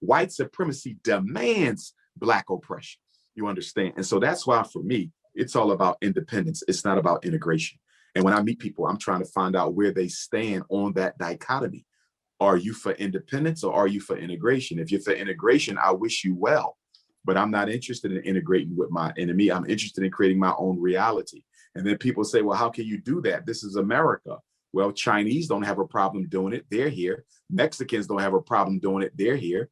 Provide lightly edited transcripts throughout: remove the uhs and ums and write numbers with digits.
White supremacy demands Black oppression. You understand? And so that's why, for me, it's all about independence. It's not about integration. And when I meet people, I'm trying to find out where they stand on that dichotomy. Are you for independence or are you for integration? If you're for integration, I wish you well, but I'm not interested in integrating with my enemy. I'm interested in creating my own reality. And then people say, well, how can you do that? This is America. Well, Chinese don't have a problem doing it. They're here. Mexicans don't have a problem doing it. They're here.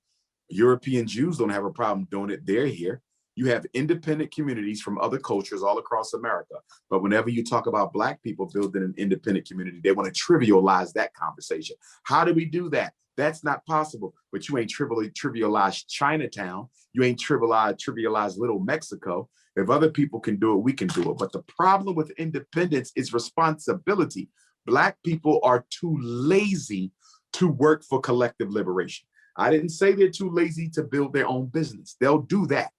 European Jews don't have a problem doing it. They're here. You have independent communities from other cultures all across America. But whenever you talk about Black people building an independent community, they want to trivialize that conversation. How do we do that? That's not possible. But you ain't trivialized Chinatown. You ain't trivialized Little Mexico. If other people can do it, we can do it. But the problem with independence is responsibility. Black people are too lazy to work for collective liberation. I didn't say they're too lazy to build their own business. They'll do that,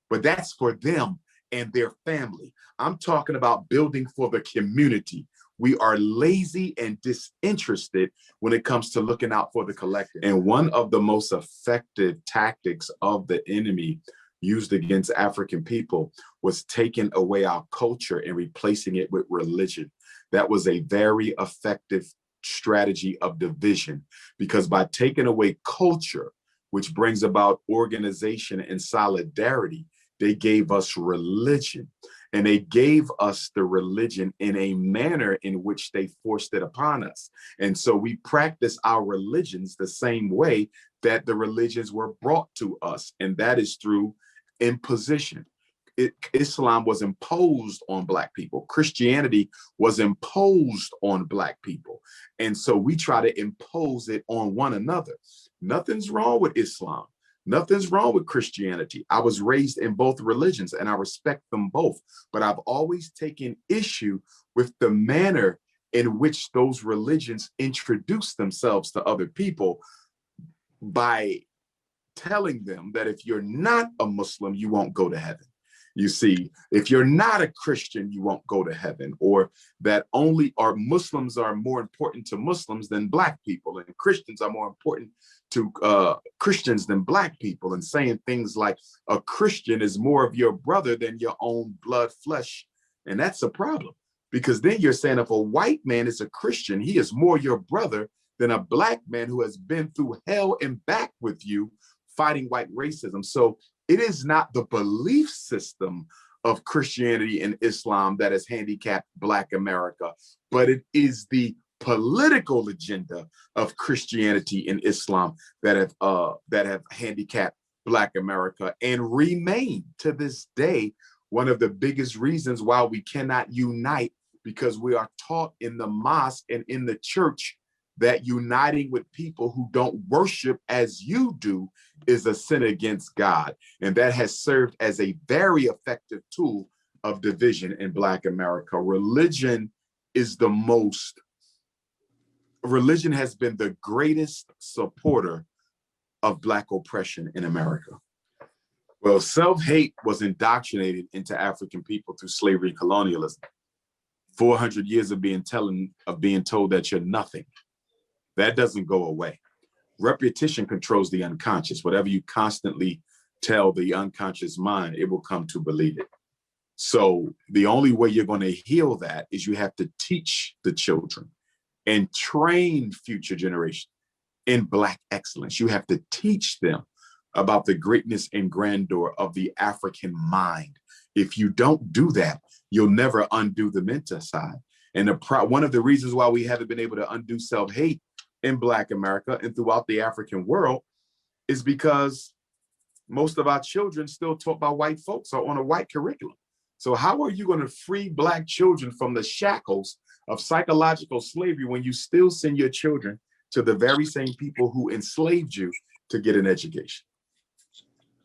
but that's for them and their family. I'm talking about building for the community. We are lazy and disinterested when it comes to looking out for the collective. And one of the most effective tactics of the enemy used against African people was taking away our culture and replacing it with religion. That was a very effective strategy of division, because by taking away culture, which brings about organization and solidarity, they gave us religion. And they gave us the religion in a manner in which they forced it upon us. And so we practice our religions the same way that the religions were brought to us, and that is through imposition. Islam was imposed on Black people. Christianity was imposed on Black people. And so we try to impose it on one another. Nothing's wrong with Islam. Nothing's wrong with Christianity. I was raised in both religions and I respect them both, but I've always taken issue with the manner in which those religions introduce themselves to other people by telling them that if you're not a Muslim, you won't go to heaven. You see, if you're not a Christian, you won't go to heaven, or that only Muslims are more important to Muslims than Black people, and Christians are more important to Christians than Black people, and saying things like a Christian is more of your brother than your own blood flesh. And that's a problem, because then you're saying if a white man is a Christian, he is more your brother than a Black man who has been through hell and back with you fighting white racism. So it is not the belief system of Christianity and Islam that has handicapped Black America, but it is the political agenda of Christianity and Islam that have handicapped Black America and remain to this day one of the biggest reasons why we cannot unite, because we are taught in the mosque and in the church that uniting with people who don't worship as you do is a sin against God. And that has served as a very effective tool of division in Black America. Religion has been the greatest supporter of Black oppression in America. Well, self-hate was indoctrinated into African people through slavery and colonialism. 400 years of being told that you're nothing. That doesn't go away. Repetition controls the unconscious. Whatever you constantly tell the unconscious mind, it will come to believe it. So the only way you're going to heal that is you have to teach the children and train future generations in Black excellence. You have to teach them about the greatness and grandeur of the African mind. If you don't do that, you'll never undo the menticide. And one of the reasons why we haven't been able to undo self-hate in Black America and throughout the African world is because most of our children still taught by white folks or on a white curriculum. So how are you going to free Black children from the shackles of psychological slavery when you still send your children to the very same people who enslaved you to get an education?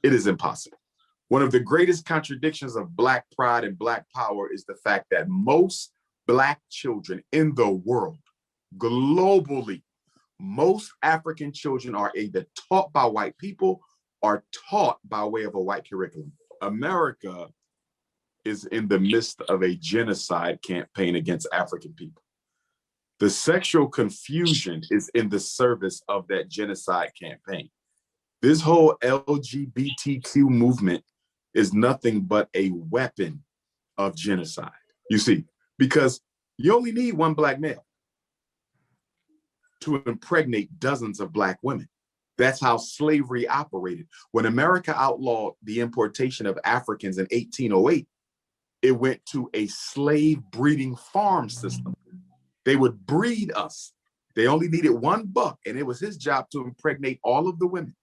It is impossible. One of the greatest contradictions of Black pride and Black power is the fact that most Black children in the world, globally, most African children are either taught by white people or taught by way of a white curriculum. America is in the midst of a genocide campaign against African people. The sexual confusion is in the service of that genocide campaign. This whole LGBTQ movement is nothing but a weapon of genocide, you see, because you only need one black male to impregnate dozens of black women. That's how slavery operated. When America outlawed the importation of Africans in 1808, it went to a slave breeding farm system. They would breed us. They only needed one buck, and it was his job to impregnate all of the women.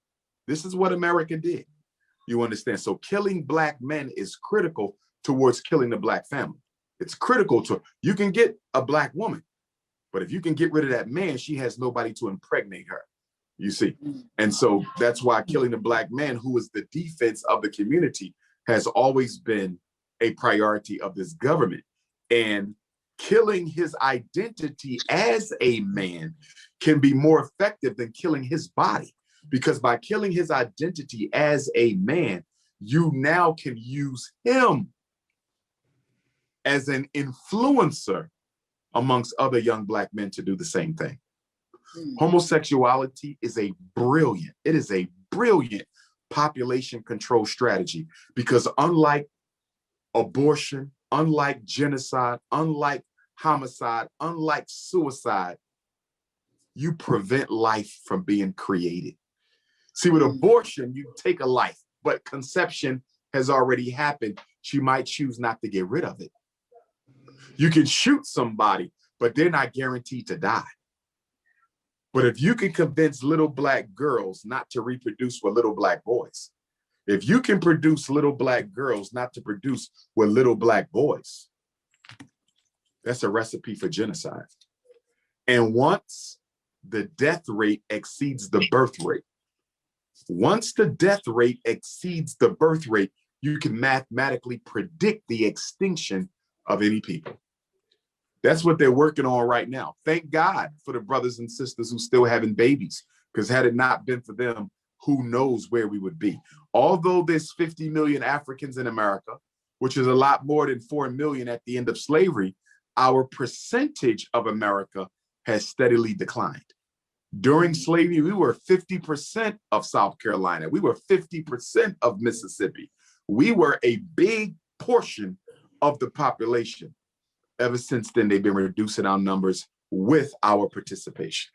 This is what America did. You understand? So killing black men is critical towards killing the black family. It's critical to, you can get a black woman, but if you can get rid of that man, she has nobody to impregnate her, you see. And so that's why killing the black man, who is the defense of the community, has always been a priority of this government. And killing his identity as a man can be more effective than killing his body, because by killing his identity as a man, you now can use him as an influencer amongst other young black men to do the same thing. Homosexuality is a brilliant, it is a brilliant population control strategy, because unlike abortion, unlike genocide, unlike homicide, unlike suicide, you prevent life from being created. See, with abortion, you take a life, but conception has already happened. She might choose not to get rid of it. You can shoot somebody, but they're not guaranteed to die. But if you can convince little black girls not to reproduce with little black boys, if you can produce little black girls not to produce with little black boys, that's a recipe for genocide. And once the death rate exceeds the birth rate, once the death rate exceeds the birth rate, you can mathematically predict the extinction of any people. That's what they're working on right now. Thank God for the brothers and sisters who still having babies, because had it not been for them, who knows where we would be. Although there's 50 million Africans in America, which is a lot more than 4 million at the end of slavery, our percentage of America has steadily declined. During slavery, we were 50% of South Carolina. We were 50% of Mississippi. We were a big portion of the population. Ever since then, they've been reducing our numbers with our participation.